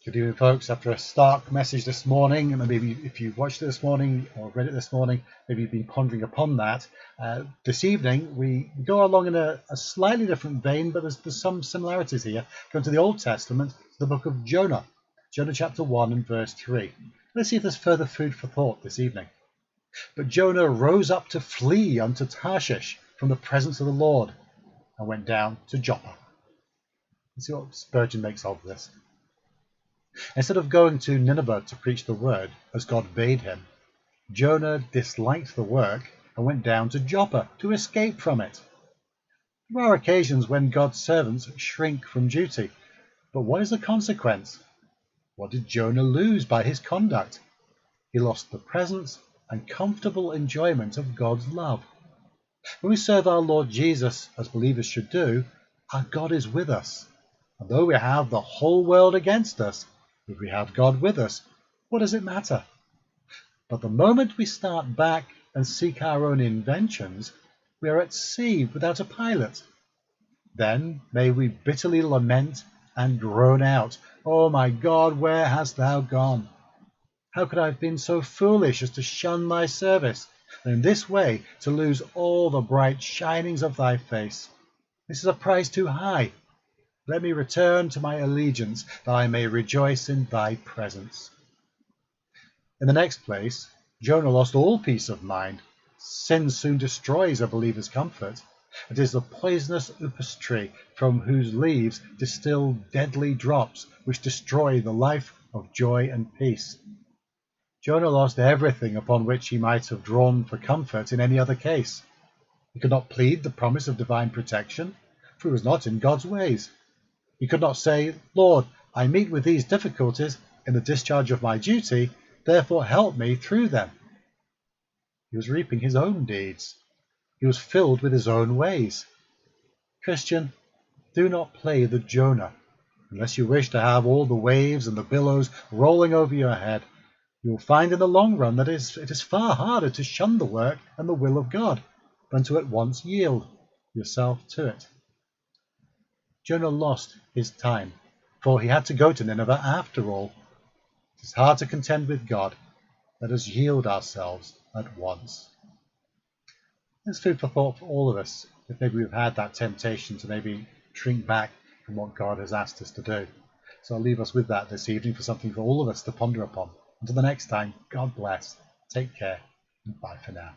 Good evening, folks. After a stark message this morning, and maybe if you watched it this morning or read it this morning, maybe you've been pondering upon that. This evening, we go along in a slightly different vein, but there's some similarities here. Going to the Old Testament, the book of Jonah, Jonah chapter 1 and verse 3. Let's see if there's further food for thought this evening. But Jonah rose up to flee unto Tarshish from the presence of the Lord, and went down to Joppa. Let's see what Spurgeon makes of this. Instead of going to Nineveh to preach the word, as God bade him, Jonah disliked the work and went down to Joppa to escape from it. There are occasions when God's servants shrink from duty, but what is the consequence? What did Jonah lose by his conduct? He lost the presence and comfortable enjoyment of God's love. When we serve our Lord Jesus, as believers should do, our God is with us. And though we have the whole world against us, if we have God with us, what does it matter? But the moment we start back and seek our own inventions, we are at sea without a pilot. Then may we bitterly lament and groan out, "Oh my God, where hast thou gone? How could I have been so foolish as to shun thy service, and in this way to lose all the bright shinings of thy face? This is a price too high. Let me return to my allegiance, that I may rejoice in thy presence." In the next place, Jonah lost all peace of mind. Sin soon destroys a believer's comfort. It is the poisonous upas tree from whose leaves distill deadly drops which destroy the life of joy and peace. Jonah lost everything upon which he might have drawn for comfort in any other case. He could not plead the promise of divine protection, for he was not in God's ways. He could not say, "Lord, I meet with these difficulties in the discharge of my duty, therefore help me through them." He was reaping his own deeds. He was filled with his own ways. Christian, do not play the Jonah. Unless you wish to have all the waves and the billows rolling over your head, you will find in the long run that it is far harder to shun the work and the will of God than to at once yield yourself to it. Jonah lost his time, for he had to go to Nineveh after all. It is hard to contend with God. Let us yield ourselves at once. There's food for thought for all of us, if maybe we've had that temptation to maybe shrink back from what God has asked us to do. So I'll leave us with that this evening for something for all of us to ponder upon. Until the next time, God bless, take care, and bye for now.